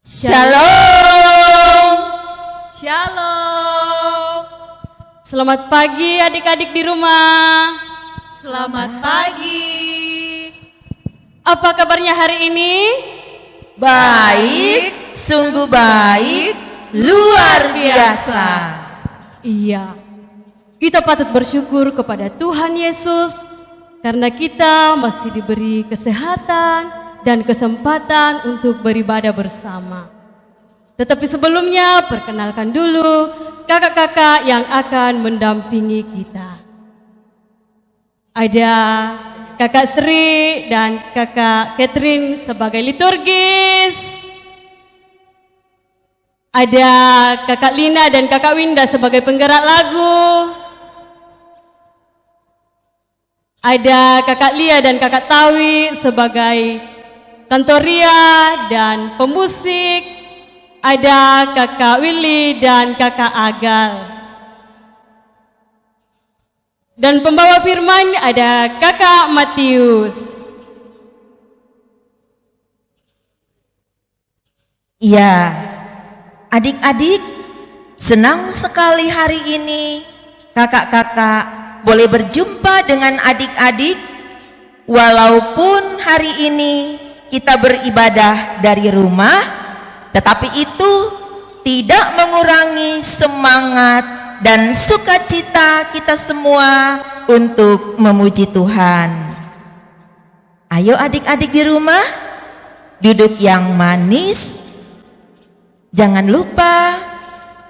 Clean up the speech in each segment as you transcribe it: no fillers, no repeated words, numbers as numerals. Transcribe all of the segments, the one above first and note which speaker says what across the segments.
Speaker 1: Shalom.
Speaker 2: Shalom. Selamat pagi adik-adik di rumah.
Speaker 1: Selamat pagi.
Speaker 2: Apa kabarnya hari ini?
Speaker 1: Baik, sungguh baik, luar biasa.
Speaker 2: Iya. Kita patut bersyukur kepada Tuhan Yesus karena kita masih diberi kesehatan dan kesempatan untuk beribadah bersama. Tetapi sebelumnya perkenalkan dulu kakak-kakak yang akan mendampingi kita. Ada kakak Sri dan kakak Catherine sebagai liturgis. Ada kakak Lina dan kakak Winda sebagai penggerak lagu. Ada kakak Lia dan kakak Tawi sebagai kantoria dan pemusik. Ada kakak Willy dan kakak Agal. Dan pembawa firman ada kakak Matius.
Speaker 1: Ya, adik-adik, senang sekali hari ini kakak-kakak boleh berjumpa dengan adik-adik. Walaupun hari ini kita beribadah dari rumah, tetapi itu tidak mengurangi semangat dan sukacita kita semua untuk memuji Tuhan. Ayo adik-adik di rumah, duduk yang manis. Jangan lupa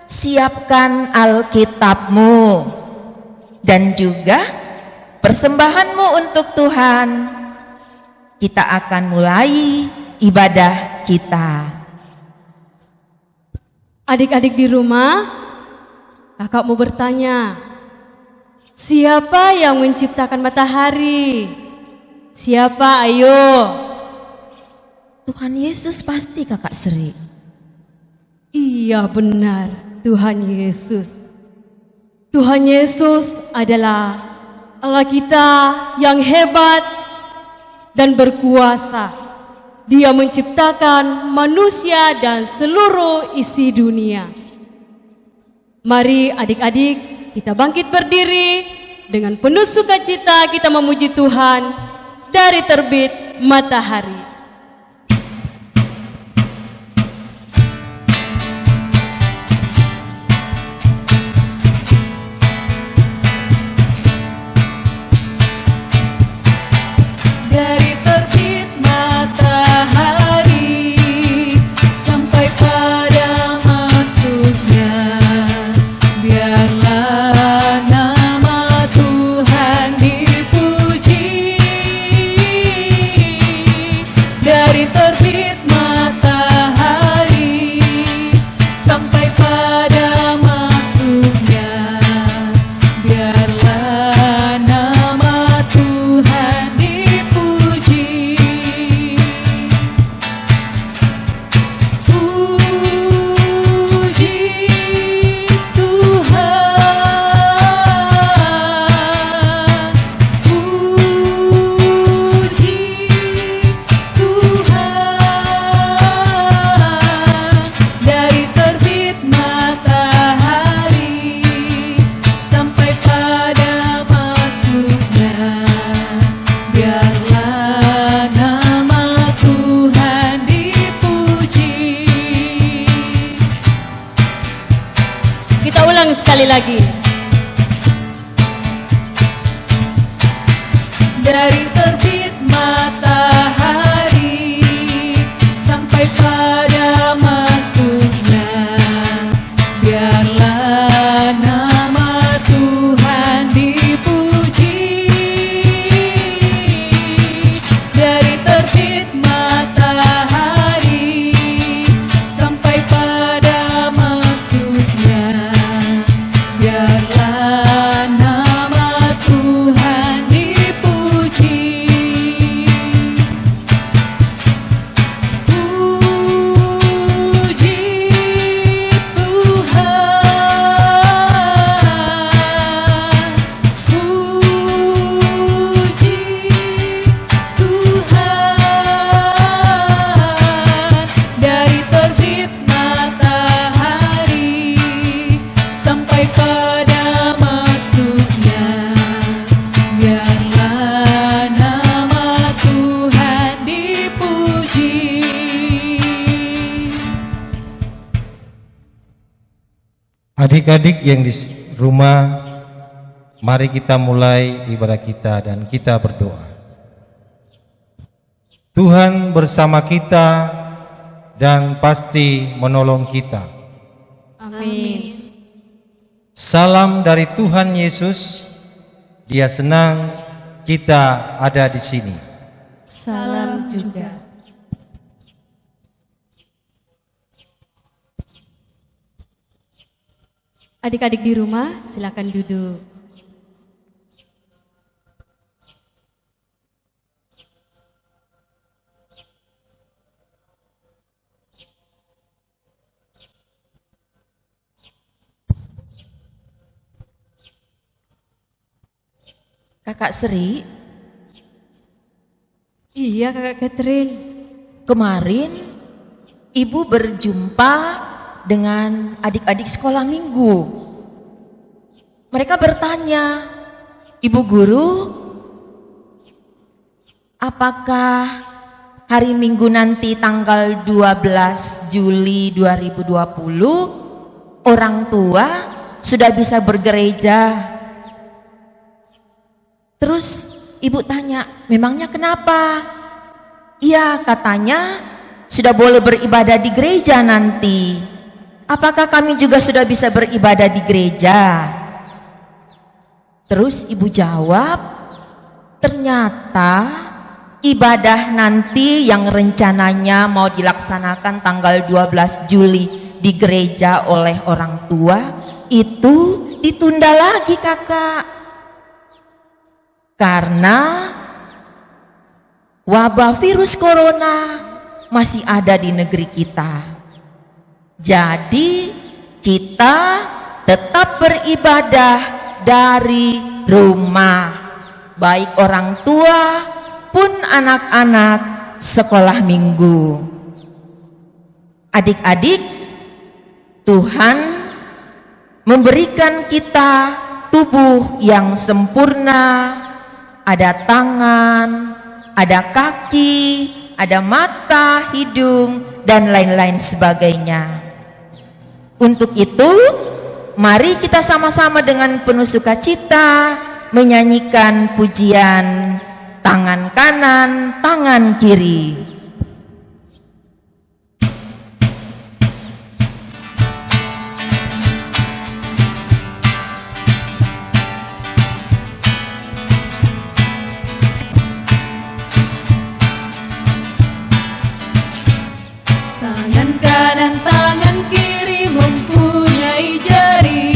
Speaker 1: siapkan Alkitabmu dan juga persembahanmu untuk Tuhan. Kita akan mulai ibadah kita.
Speaker 2: Adik-adik di rumah, kakak mau bertanya, siapa yang menciptakan matahari? Siapa? Ayo.
Speaker 1: Tuhan Yesus pasti kakak Sri.
Speaker 2: Iya benar, Tuhan Yesus. Tuhan Yesus adalah Allah kita yang hebat dan berkuasa. Dia menciptakan manusia dan seluruh isi dunia. Mari adik-adik kita bangkit berdiri dengan penuh sukacita kita memuji Tuhan dari terbit matahari. Sekali lagi.
Speaker 3: Dari terbit matahari sampai pada masuknya, biarlah nama Tuhan dipuji. Dari terbit matahari sampai pada masuknya, biarlah nama Tuhan dipuji.
Speaker 4: Adik-adik yang di rumah, mari kita mulai ibadah kita dan kita berdoa. Tuhan bersama kita dan pasti menolong kita.
Speaker 2: Amin.
Speaker 4: Salam dari Tuhan Yesus. Dia senang kita ada di sini.
Speaker 2: Salam juga. Adik-adik di rumah, silakan duduk.
Speaker 1: Kakak Sri,
Speaker 2: Iya, Kakak Catherine.
Speaker 1: kemarin Ibu berjumpa dengan adik-adik sekolah minggu. Mereka bertanya, Ibu Guru, apakah hari Minggu nanti tanggal 12 Juli 2020 orang tua sudah bisa bergereja? Terus ibu tanya, memangnya kenapa? Iya, katanya sudah boleh beribadah di gereja nanti. Apakah kami juga sudah bisa beribadah di gereja? Terus ibu jawab, ternyata ibadah nanti yang rencananya mau dilaksanakan tanggal 12 Juli di gereja oleh orang tua itu ditunda lagi, Kakak. Karena wabah virus corona masih ada di negeri kita. Jadi kita tetap beribadah dari rumah, baik orang tua pun anak-anak sekolah minggu. Adik-adik, Tuhan memberikan kita tubuh yang sempurna. Ada tangan, ada kaki, ada mata, hidung, dan lain-lain sebagainya. Untuk itu, mari kita sama-sama dengan penuh sukacita menyanyikan pujian tangan kanan, tangan kiri.
Speaker 3: Tangan kanan, tangan kiri mempunyai jari,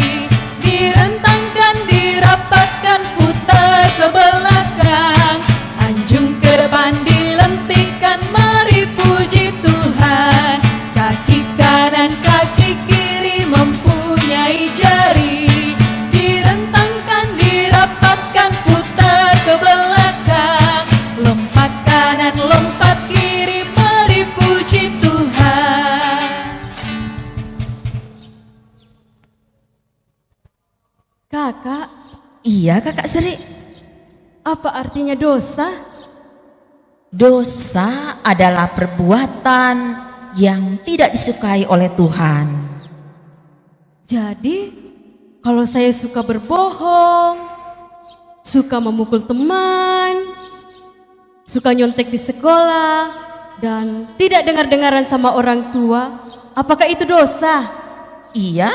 Speaker 3: direntangkan, dirapatkan, putar ke belakang, anjung ke depan, dilentikkan, mari puji Tuhan. Kaki kanan, kaki kiri mempunyai jari, direntangkan, dirapatkan, putar ke belakang, lompat kanan, lompat kiri, mari puji Tuhan.
Speaker 2: Kakak,
Speaker 1: Iya, Kakak Sri.
Speaker 2: apa artinya dosa?
Speaker 1: Dosa adalah perbuatan yang tidak disukai oleh Tuhan.
Speaker 2: Jadi, kalau saya suka berbohong, suka memukul teman, suka nyontek di sekolah, dan tidak dengar-dengaran sama orang tua, apakah itu dosa?
Speaker 1: Iya,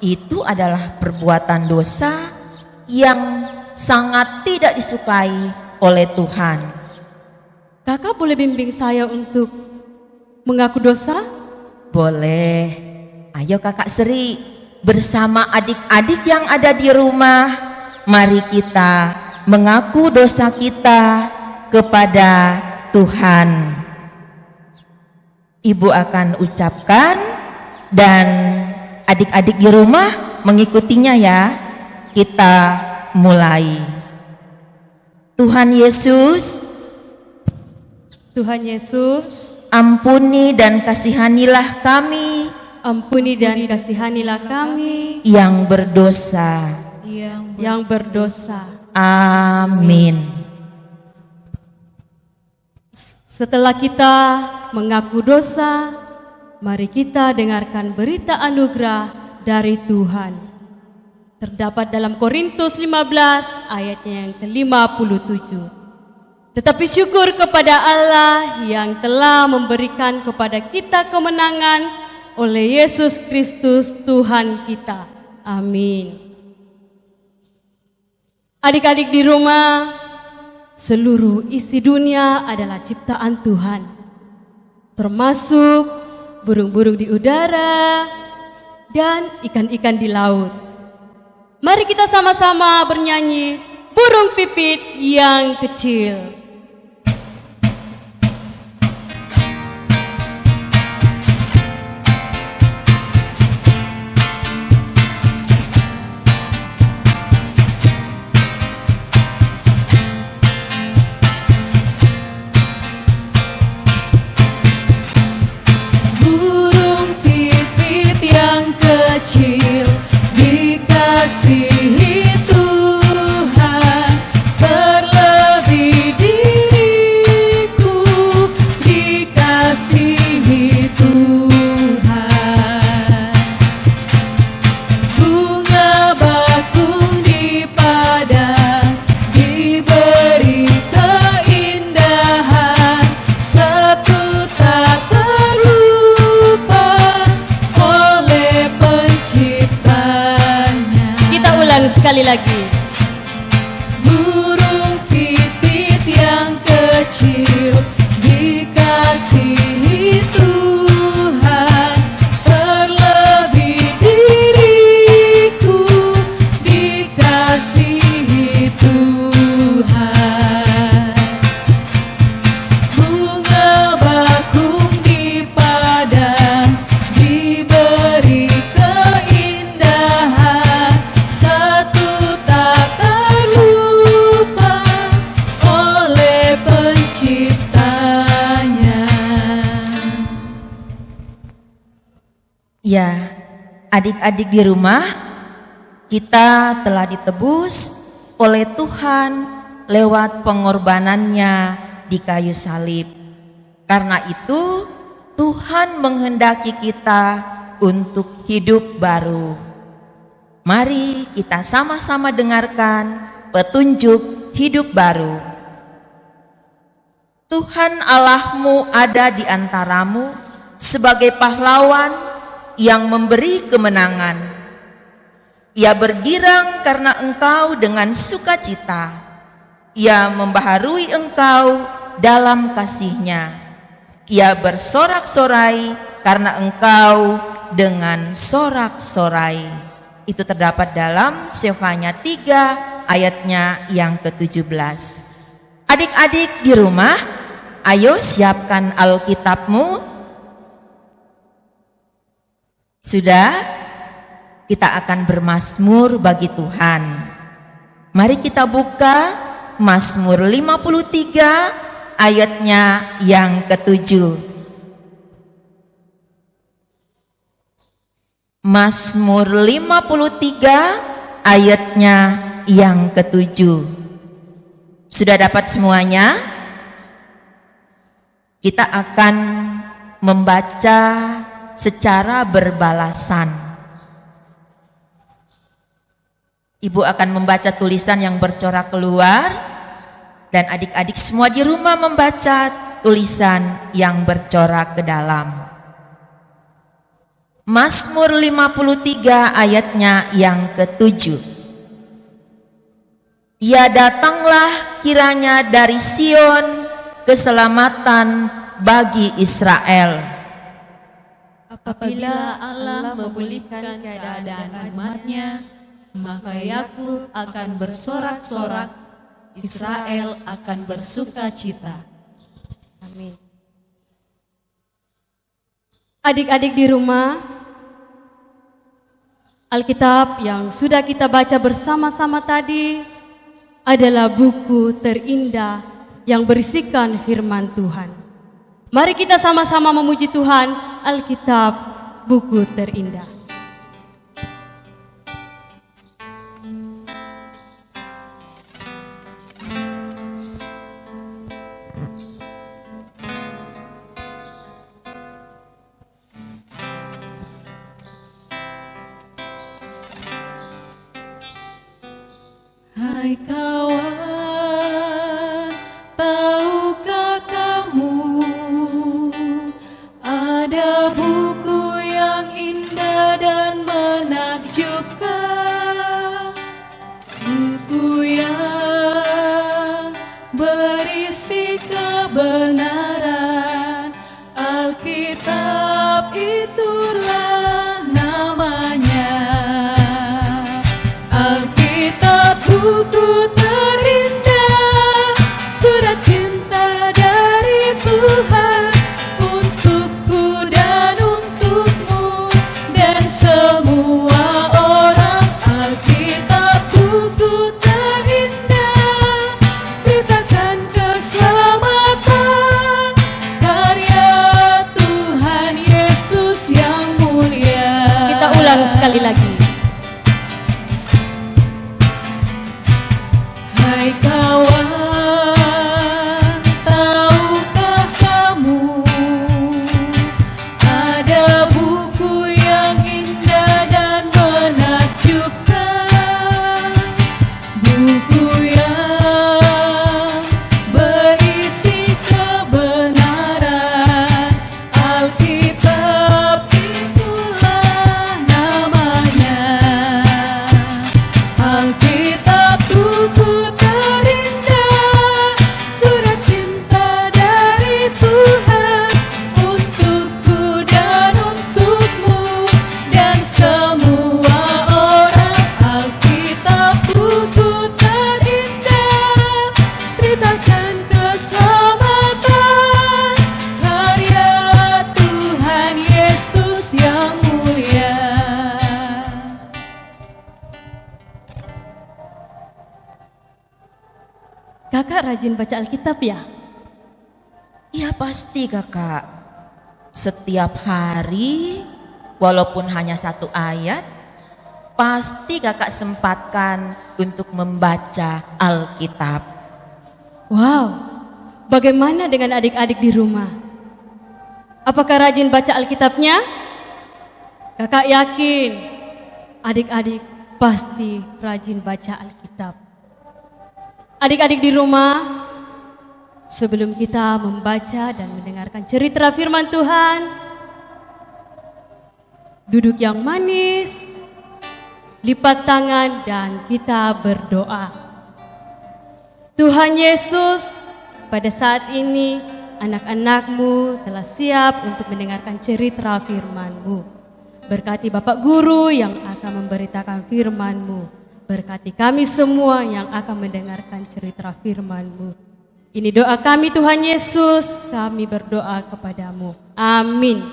Speaker 1: itu adalah perbuatan dosa yang sangat tidak disukai oleh Tuhan.
Speaker 2: Kakak boleh bimbing saya untuk mengaku dosa?
Speaker 1: Boleh. Ayo Kakak Sri, bersama adik-adik yang ada di rumah, mari kita mengaku dosa kita kepada Tuhan. Ibu akan ucapkan dan adik-adik di rumah mengikutinya ya. Kita mulai. Tuhan Yesus,
Speaker 2: Tuhan Yesus,
Speaker 1: ampuni dan kasihanilah kami
Speaker 2: ampuni dan kasihanilah kami
Speaker 1: yang berdosa.
Speaker 2: yang berdosa.
Speaker 1: Amin.
Speaker 2: Setelah kita mengaku dosa, mari kita dengarkan berita anugerah dari Tuhan. Terdapat dalam Korintus 15 ayatnya yang ke-57. Tetapi syukur kepada Allah yang telah memberikan kepada kita kemenangan oleh Yesus Kristus Tuhan kita. Amin. Adik-adik di rumah, seluruh isi dunia adalah ciptaan Tuhan, termasuk burung-burung di udara dan ikan-ikan di laut. Mari kita sama-sama bernyanyi burung pipit yang kecil.
Speaker 3: Burung pipit yang kecil dikasihi Tuhan, terlebih diriku dikasihi Tuhan. Bunga bakung di padang diberi keindahan, satu tak terlupa oleh penciptanya.
Speaker 2: Kita ulang sekali lagi.
Speaker 3: Burung pipit yang kecil dikasihi Tuhan, terlebih diriku dikasihi Tuhan. Bunga bakung di padang diberi keindahan, satu tak terlupa oleh penciptanya.
Speaker 1: Ya, adik-adik di rumah, kita telah ditebus oleh Tuhan lewat pengorbanannya di kayu salib. Karena itu, Tuhan menghendaki kita untuk hidup baru. Mari kita sama-sama dengarkan petunjuk hidup baru. Tuhan Allahmu ada di antaramu sebagai pahlawan yang memberi kemenangan. Ia bergirang karena engkau dengan sukacita. Ia membaharui engkau dalam kasih-Nya. Ia bersorak-sorai karena engkau dengan sorak-sorai. Itu terdapat dalam Sefanya 3 ayatnya yang ke-17. Adik-adik di rumah, ayo siapkan Alkitabmu. Sudah? Kita akan bermazmur bagi Tuhan. Mari kita buka Mazmur 53 ayatnya yang ke-7. Mazmur 53 ayatnya yang ke-7. Sudah dapat semuanya? Kita akan membaca secara berbalasan. Ibu akan membaca tulisan yang bercorak keluar, dan adik-adik semua di rumah membaca tulisan yang bercorak ke dalam. Mazmur 53 ayatnya yang ke-7. Ya, datanglah kiranya dari Sion keselamatan bagi Israel.
Speaker 3: Apabila Allah memulihkan keadaan umat-Nya, maka Yakub akan bersorak-sorak, Israel akan bersuka cita.
Speaker 2: Amin. Adik-adik di rumah, Alkitab yang sudah kita baca bersama-sama tadi adalah buku terindah yang berisikan firman Tuhan. Mari kita sama-sama memuji Tuhan, Alkitab, buku terindah.
Speaker 3: Hai kawan, tahukah kamu ada buku yang indah dan menakjubkan, buku yang berisi kebenaran, Alkitab itulah namanya. Alkitab buku terindah, surat cinta dari Tuhan untukku dan untukmu dan semua orang. Alkitab buku terindah, beritakan keselamatan, karya Tuhan Yesus yang mulia.
Speaker 2: Kita ulang sekali lagi.
Speaker 3: Hai kawan, tahukah kamu ada buku yang indah dan menakjubkan, buku yang berisi kebenaran, Alkitab itulah namanya. Alkitab buku terindah, surat cinta dari Tuhan untukku dan untukmu dan semua orang. Alkitab buku terindah, beritakan keselamatan, karya Tuhan Yesus yang mulia.
Speaker 2: Kakak rajin baca Alkitab ya?
Speaker 1: Iya pasti kakak. Setiap hari, walaupun hanya satu ayat, pasti kakak sempatkan untuk membaca Alkitab.
Speaker 2: Wow, bagaimana dengan adik-adik di rumah? Apakah rajin baca Alkitabnya? Kakak yakin adik-adik pasti rajin baca Alkitab. Adik-adik di rumah, sebelum kita membaca dan mendengarkan cerita firman Tuhan, duduk yang manis, lipat tangan dan kita berdoa. Tuhan Yesus, pada saat ini anak-anak-Mu telah siap untuk mendengarkan cerita firman-Mu. Berkati Bapak Guru yang akan memberitakan firman-Mu. Berkati kami semua yang akan mendengarkan cerita firman-Mu. Ini doa kami Tuhan Yesus, kami berdoa kepadamu. Amin.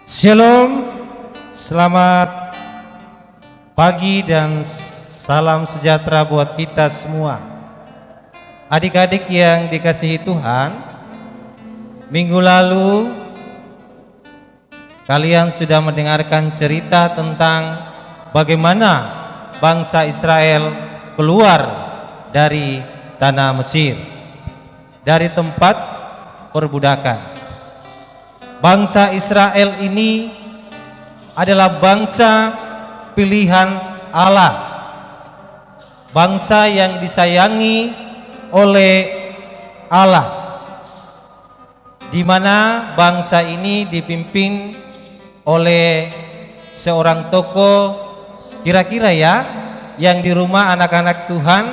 Speaker 4: Shalom, selamat pagi dan salam sejahtera buat kita semua. Adik-adik yang dikasihi Tuhan, minggu lalu kalian sudah mendengarkan cerita tentang bagaimana bangsa Israel keluar dari tanah Mesir, dari tempat perbudakan. Bangsa Israel ini adalah bangsa pilihan Allah, bangsa yang disayangi oleh Allah, di mana bangsa ini dipimpin oleh seorang tokoh. Kira-kira ya, yang di rumah anak-anak Tuhan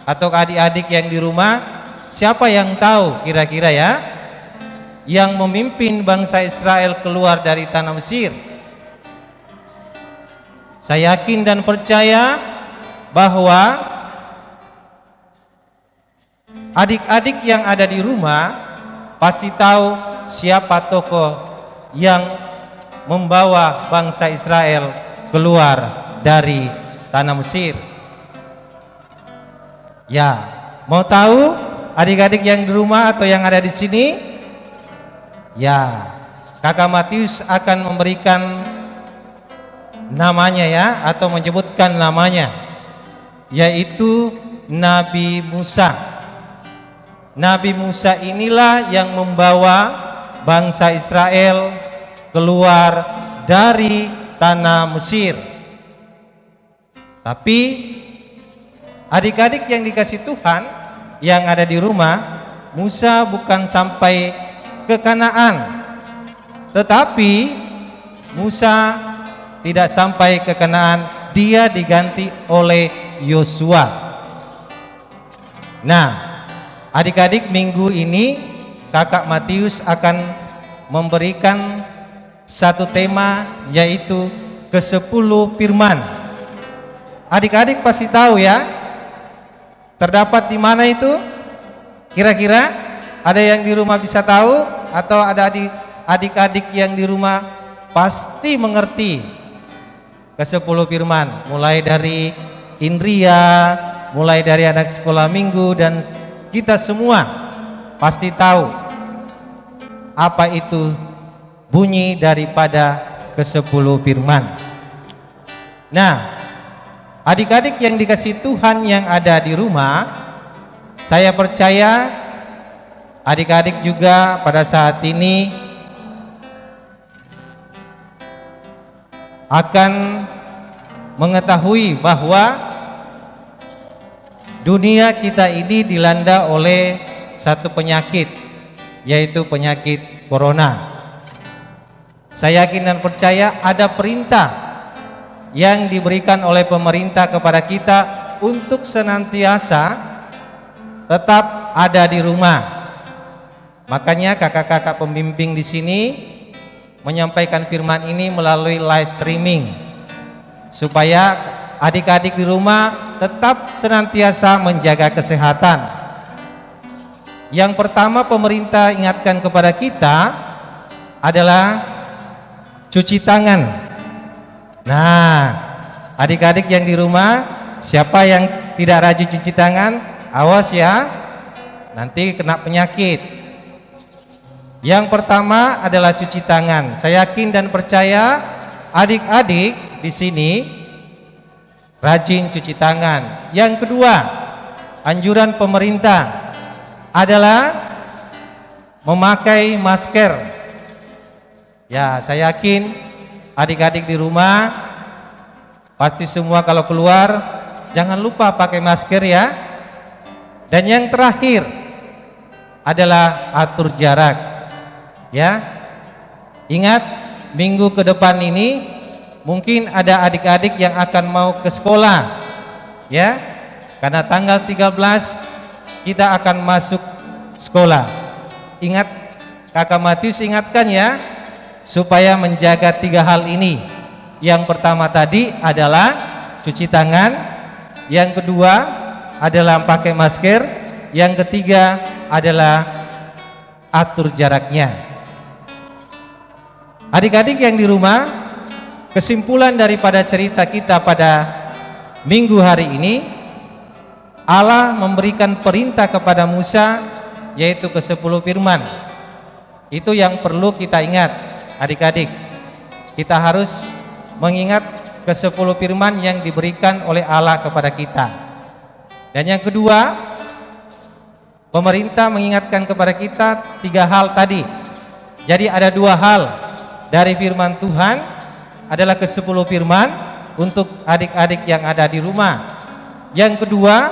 Speaker 4: atau adik-adik yang di rumah, siapa yang tahu kira-kira ya, yang memimpin bangsa Israel keluar dari tanah Mesir? Saya yakin dan percaya bahwa adik-adik yang ada di rumah pasti tahu siapa tokoh yang membawa bangsa Israel keluar dari tanah Mesir. Ya, mau tahu adik-adik yang di rumah atau yang ada di sini? Ya, Kakak Matius akan memberikan namanya ya, atau menyebutkan namanya, yaitu Nabi Musa. Nabi Musa inilah yang membawa bangsa Israel keluar dari tanah Mesir. Tapi adik-adik yang dikasih Tuhan yang ada di rumah, Musa bukan sampai ke Kanaan, tetapi Musa tidak sampai ke Kanaan, dia diganti oleh Yosua. Nah, adik-adik, minggu ini Kakak Matius akan memberikan satu tema, yaitu ke-10 firman. Adik-adik pasti tahu ya, terdapat di mana itu? Kira-kira ada yang di rumah bisa tahu, atau ada adik-adik yang di rumah pasti mengerti ke-10 firman, mulai dari Indria, mulai dari anak sekolah minggu, dan kita semua pasti tahu apa itu bunyi daripada ke-10 firman. Nah, adik-adik yang dikasih Tuhan yang ada di rumah, saya percaya adik-adik juga pada saat ini akan mengetahui bahwa dunia kita ini dilanda oleh satu penyakit, yaitu penyakit corona. Saya yakin dan percaya ada perintah yang diberikan oleh pemerintah kepada kita untuk senantiasa tetap ada di rumah. Makanya kakak-kakak pembimbing di sini menyampaikan firman ini melalui live streaming, supaya adik-adik di rumah tetap senantiasa menjaga kesehatan. Yang pertama pemerintah ingatkan kepada kita adalah cuci tangan. Nah, adik-adik yang di rumah, siapa yang tidak rajin cuci tangan, awas ya, nanti kena penyakit. Yang pertama adalah cuci tangan. Saya yakin dan percaya adik-adik di sini rajin cuci tangan. Yang kedua, anjuran pemerintah adalah memakai masker. Ya, saya yakin adik-adik di rumah pasti semua kalau keluar jangan lupa pakai masker ya. Dan yang terakhir adalah atur jarak. Ya, ingat minggu ke depan ini mungkin ada adik-adik yang akan mau ke sekolah, ya, karena tanggal 13 kita akan masuk sekolah. Ingat, Kakak Matius ingatkan ya, supaya menjaga 3 hal ini. Yang pertama tadi adalah cuci tangan, yang kedua adalah pakai masker, yang ketiga adalah atur jaraknya. Adik-adik yang di rumah, kesimpulan daripada cerita kita pada minggu hari ini, Allah memberikan perintah kepada Musa, yaitu ke-10 firman. Itu yang perlu kita ingat, adik-adik. Kita harus mengingat ke-10 firman yang diberikan oleh Allah kepada kita. Dan yang kedua, pemerintah mengingatkan kepada kita 3 hal tadi. Jadi ada 2 hal dari firman Tuhan, adalah ke-10 firman untuk adik-adik yang ada di rumah. Yang kedua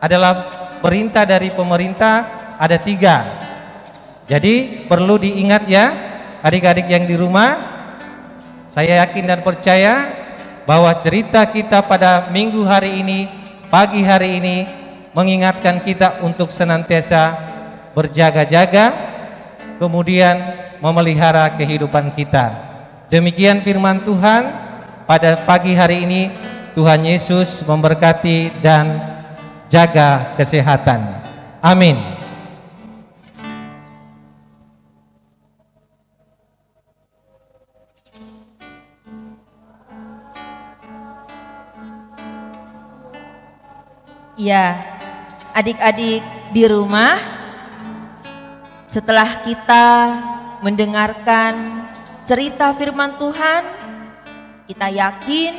Speaker 4: adalah perintah dari pemerintah, ada 3. Jadi perlu diingat ya adik-adik yang di rumah. Saya yakin dan percaya bahwa cerita kita pada minggu hari ini, pagi hari ini, mengingatkan kita untuk senantiasa berjaga-jaga, kemudian memelihara kehidupan kita. Demikian firman Tuhan pada pagi hari ini. Tuhan Yesus memberkati dan jaga kesehatan. Amin.
Speaker 1: Ya, adik-adik di rumah, setelah kita mendengarkan cerita firman Tuhan, kita yakin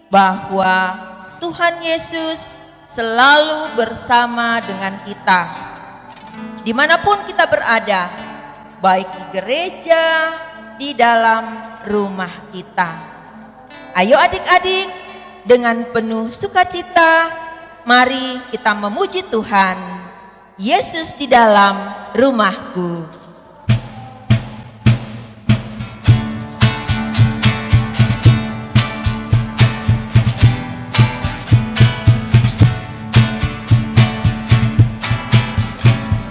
Speaker 1: bahwa Tuhan Yesus selalu bersama dengan kita. dimanapun kita berada, baik di gereja, di dalam rumah kita. Ayo adik-adik, dengan penuh sukacita, mari kita memuji Tuhan. Yesus di dalam rumahku.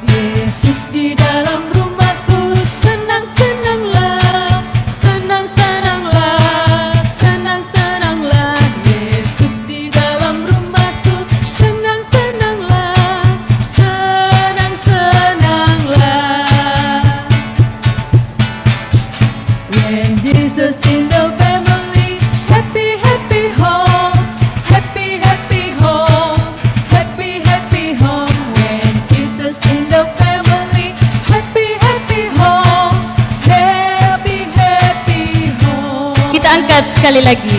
Speaker 3: Yesus di dalam rumahku, senang-senanglah, senang-senanglah, senang-senanglah. Yesus di dalam rumahku, senang-senanglah, senang-senanglah. When Jesus in the family, happy, happy home, happy, happy home, happy, happy home. When Jesus in the family, happy, happy home, happy, happy home.
Speaker 2: Kita angkat sekali lagi.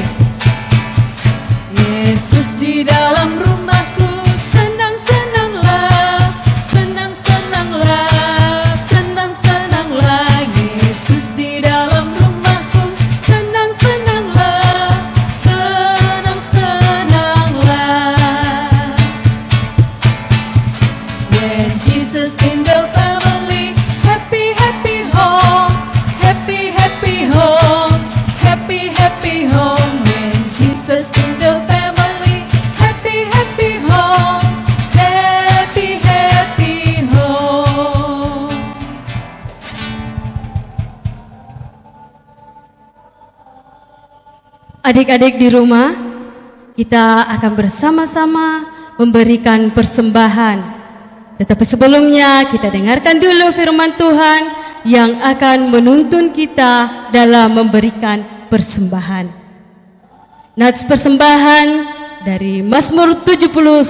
Speaker 3: Yesus di dalam rumahku, senang-senanglah, senang-senanglah, senang-senanglah. Yesus di dalam rumahku, senang-senanglah, senang-senanglah. When Jesus in the family, happy, happy home, happy, happy home, happy, happy home. When Jesus in the family, happy, happy home, happy, happy home.
Speaker 2: Adik-adik di rumah, kita akan bersama-sama memberikan persembahan. Tetapi sebelumnya kita dengarkan dulu firman Tuhan yang akan menuntun kita dalam memberikan persembahan. Nats persembahan dari Mazmur 79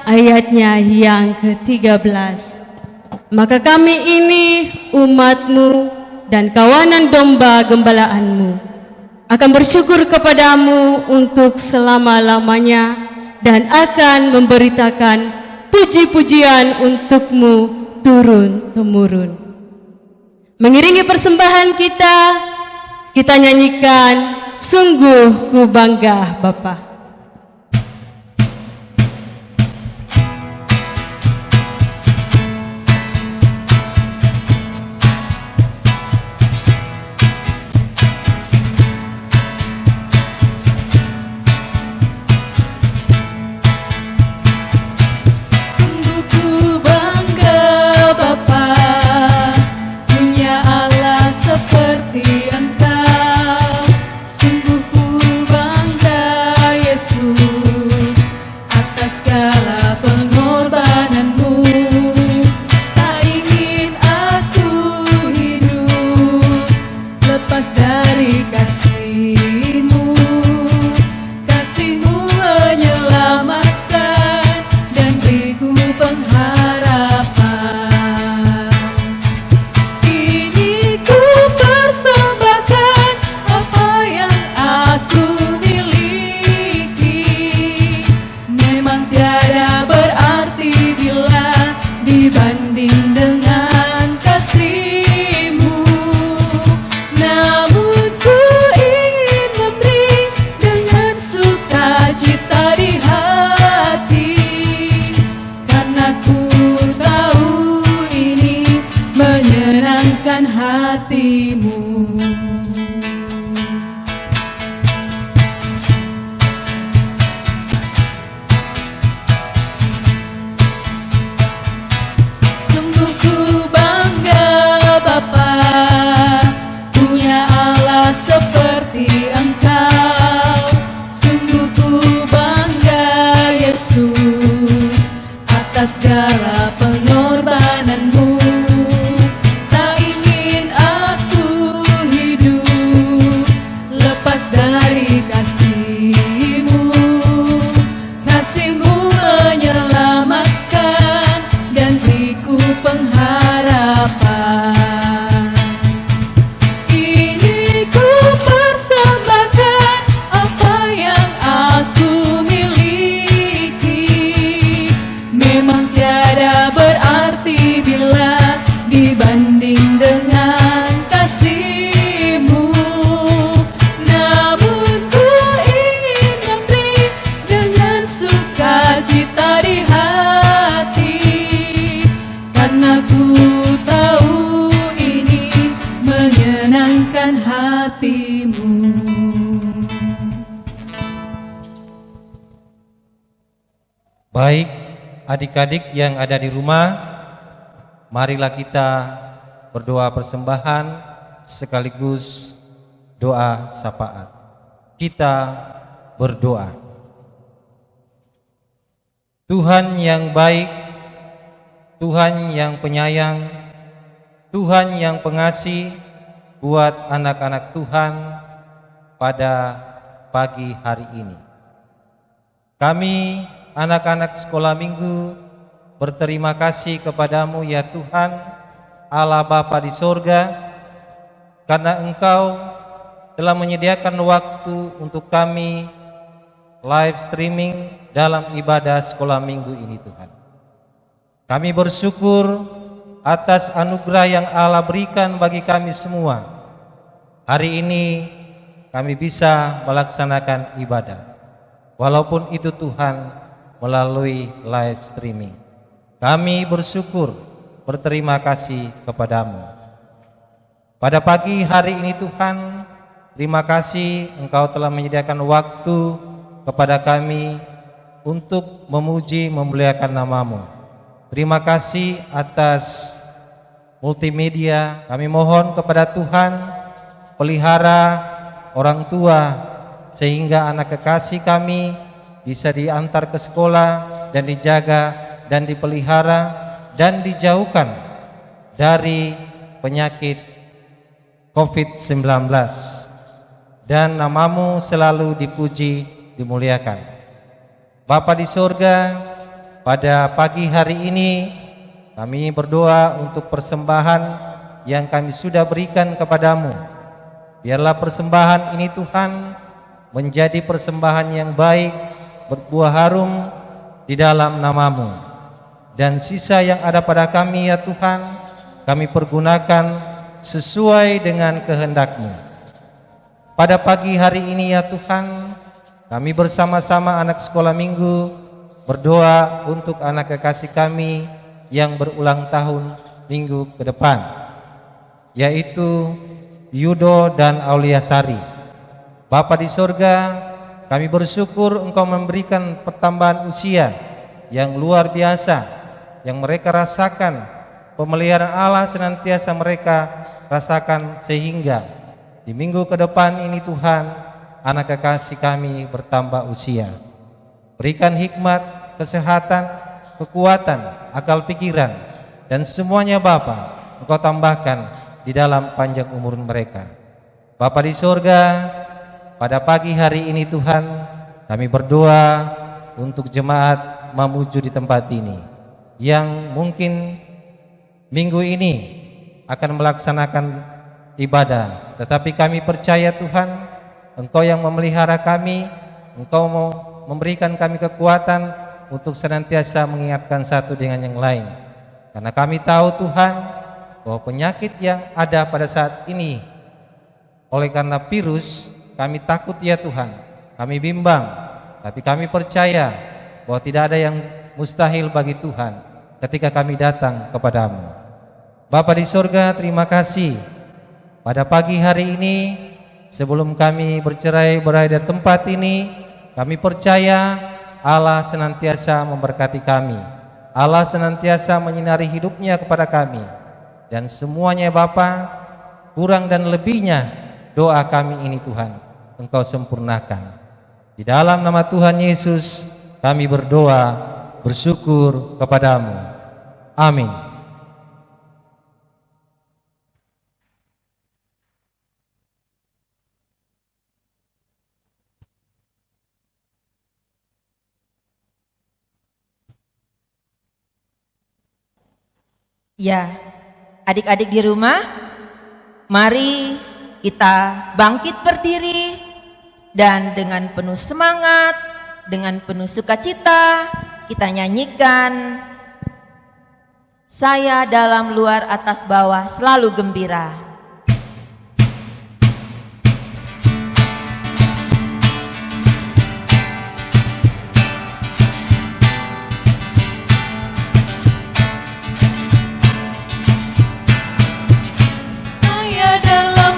Speaker 2: ayatnya yang ke-13. Maka kami ini umatmu dan kawanan domba gembalaanmu akan bersyukur kepadamu untuk selama-lamanya dan akan memberitakan puji-pujian untukmu turun-temurun. Mengiringi persembahan kita nyanyikan Sungguh Ku Bangga Bapa.
Speaker 3: Sungguh ku bangga Bapa, punya Allah seperti Engkau. Sungguh ku bangga Yesus, atas segala pengorbananmu. Tak ingin aku hidup lepas dari kasih-Mu. Kasih-Mu menyelamatkan dan beriku pengharapan. Kini ku persembahkan apa yang aku miliki. Memang tiada berarti bila dibanding dengan kasih-Mu. Namun ku ingin memberi dengan sukacita di hati, karena ku tahu ini menyenangkan hati-Mu. Sungguh ku bangga Bapa, punya Allah seperti Engkau. Sungguh ku bangga Yesus, atas segala pengorbananmu. Tak ingin aku hidup menyenangkan hatimu.
Speaker 4: Baik, adik-adik yang ada di rumah, marilah kita berdoa persembahan sekaligus doa syafaat. Kita berdoa. Tuhan yang baik, Tuhan yang penyayang, Tuhan yang pengasih buat anak-anak Tuhan pada pagi hari ini. Kami anak-anak sekolah minggu berterima kasih kepadamu ya Tuhan Allah Bapa di sorga, karena Engkau telah menyediakan waktu untuk kami live streaming dalam ibadah sekolah minggu ini Tuhan. Kami bersyukur atas anugerah yang Allah berikan bagi kami semua. Hari ini kami bisa melaksanakan ibadah, walaupun itu Tuhan melalui live streaming. Kami bersyukur, berterima kasih kepadamu. Pada pagi hari ini Tuhan, terima kasih Engkau telah menyediakan waktu kepada kami untuk memuji memuliakan namamu. Terima kasih atas multimedia. Kami mohon kepada Tuhan, pelihara orang tua sehingga anak kekasih kami bisa diantar ke sekolah dan dijaga dan dipelihara dan dijauhkan dari penyakit COVID-19, dan namamu selalu dipuji, dimuliakan. Bapa di sorga, pada pagi hari ini kami berdoa untuk persembahan yang kami sudah berikan kepadamu. Biarlah persembahan ini Tuhan menjadi persembahan yang baik, berbuah harum di dalam namamu. Dan sisa yang ada pada kami ya Tuhan, kami pergunakan sesuai dengan kehendak-Mu. Pada pagi hari ini ya Tuhan, kami bersama-sama anak sekolah minggu berdoa untuk anak kekasih kami yang berulang tahun minggu ke depan, yaitu Yudo dan Aulia Sari. Bapa di sorga, kami bersyukur Engkau memberikan pertambahan usia yang luar biasa, yang mereka rasakan, pemeliharaan Allah senantiasa mereka rasakan, sehingga di minggu ke depan ini Tuhan, anak kekasih kami bertambah usia. Berikan hikmat, kesehatan, kekuatan, akal pikiran, dan semuanya Bapa Engkau tambahkan di dalam panjang umur mereka. Bapa di sorga, pada pagi hari ini Tuhan, kami berdoa untuk jemaat Mamuju di tempat ini, yang mungkin minggu ini akan melaksanakan ibadah, tetapi kami percaya Tuhan, Engkau yang memelihara kami, Engkau mau memberikan kami kekuatan untuk senantiasa mengingatkan satu dengan yang lain. Karena kami tahu Tuhan, bahwa penyakit yang ada pada saat ini oleh karena virus, kami takut ya Tuhan, kami bimbang, tapi kami percaya bahwa tidak ada yang mustahil bagi Tuhan ketika kami datang kepadamu. Bapa di sorga, terima kasih pada pagi hari ini. Sebelum kami bercerai berai dari tempat ini, kami percaya Allah senantiasa memberkati kami, Allah senantiasa menyinari hidupnya kepada kami, dan semuanya Bapa, kurang dan lebihnya doa kami ini Tuhan Engkau sempurnakan. Di dalam nama Tuhan Yesus kami berdoa, bersyukur kepadamu. Amin.
Speaker 1: Ya, adik-adik di rumah, mari kita bangkit berdiri dan dengan penuh semangat, dengan penuh sukacita kita nyanyikan Saya Dalam Luar Atas Bawah Selalu Gembira.
Speaker 3: Saya dalam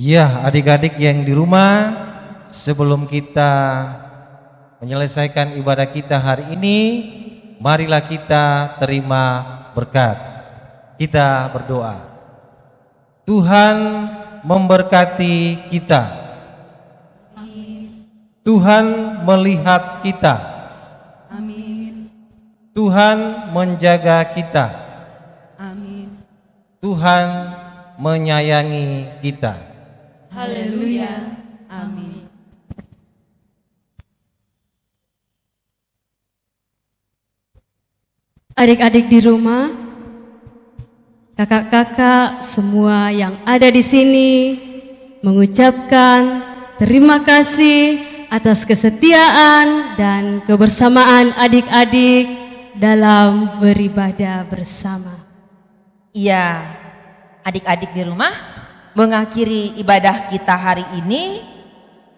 Speaker 4: Ya, adik-adik yang di rumah, sebelum kita menyelesaikan ibadah kita hari ini, marilah kita terima berkat. Kita berdoa. Tuhan memberkati kita. Tuhan melihat kita. Tuhan menjaga kita. Tuhan menyayangi kita.
Speaker 3: Haleluya. Amin.
Speaker 2: Adik-adik di rumah, kakak-kakak semua yang ada di sini mengucapkan terima kasih atas kesetiaan dan kebersamaan adik-adik dalam beribadah bersama.
Speaker 1: Iya, adik-adik di rumah, mengakhiri ibadah kita hari ini,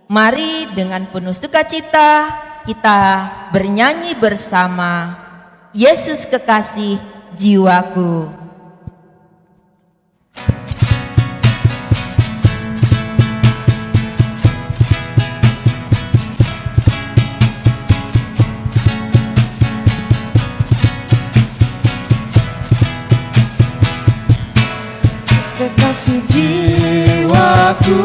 Speaker 1: mari dengan penuh sukacita kita bernyanyi bersama Yesus kekasih jiwaku.
Speaker 3: Kekasih jiwaku,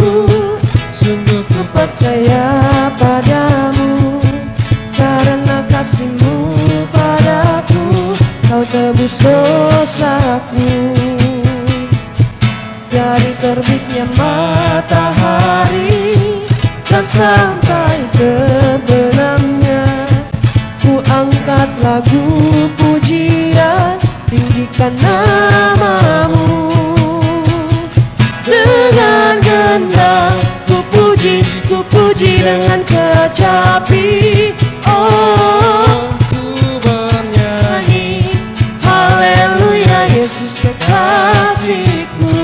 Speaker 3: sungguh ku percaya padamu. Karena kasih-Mu padaku, Kau tebus dosaku. Dari terbitnya matahari dan sampai terbenamnya, ku angkat lagu pujian, tinggikan nama-Mu. Dengan gendang ku puji dengan kecapi. Oh, ku bernyanyi haleluya, Yesus kekasihku.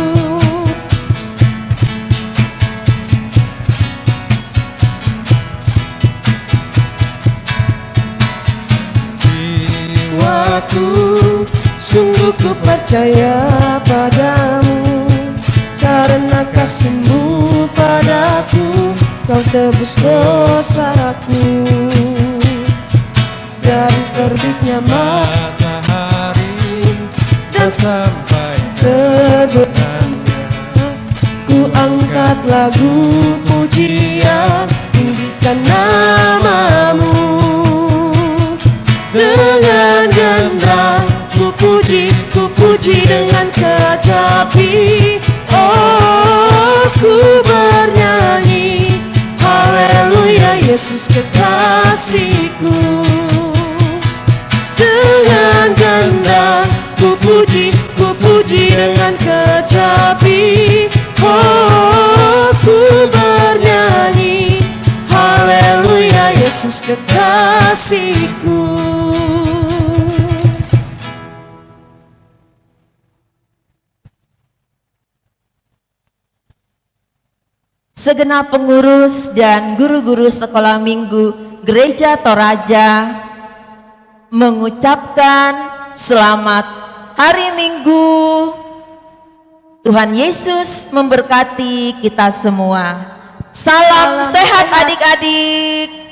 Speaker 3: Jiwaku, sungguh ku percaya padamu. Karena kasih-Mu padaku, Kau tebus dosaku. Dari terbitnya matahari dan sampai terbenamnya, ku angkat lagu pujian, tinggikan nama-Mu. Dengan gendang ku puji dengan kecapi. Oh, ku bernyanyi haleluya, Yesus kekasihku. Dengan gendang ku puji dengan kecapi. Oh, ku bernyanyi haleluya, Yesus kekasihku.
Speaker 1: Segenap pengurus dan guru-guru sekolah minggu Gereja Toraja mengucapkan selamat hari Minggu. Tuhan Yesus memberkati kita semua. Salam sehat adik-adik.